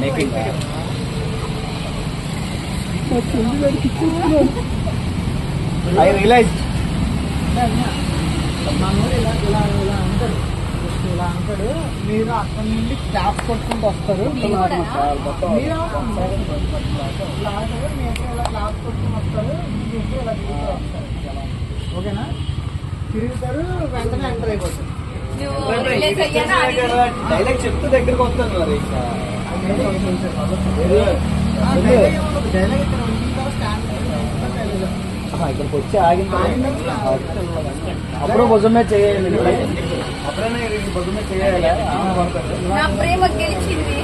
Making I realised మనోడు ఇలా ఇలా ఇలా అంటాడు, ఇలా అంటాడు. మీరు అక్కడి నుండి క్లాప్స్ కొట్టుకుంటూ వస్తారు, మీరు ఇలా అంటారు, ఇలా క్లాప్స్ కొట్టుకుని వస్తారు, మీరు ఇలా తిరుగుతూ వస్తారు. ఓకేనా? తిరుగుతారు, వెంటనే ఎంటర్ అయిపోతారు. డైలాగ్ చెప్తే దగ్గరకు వస్తాను మరి ఇక్కడికి వచ్చి ఆగిన అప్పుడు భుజం మీద చేయాలి, అప్పుడైనా భుజం మీద చేయాలి. ప్రేమ గెలిచింది.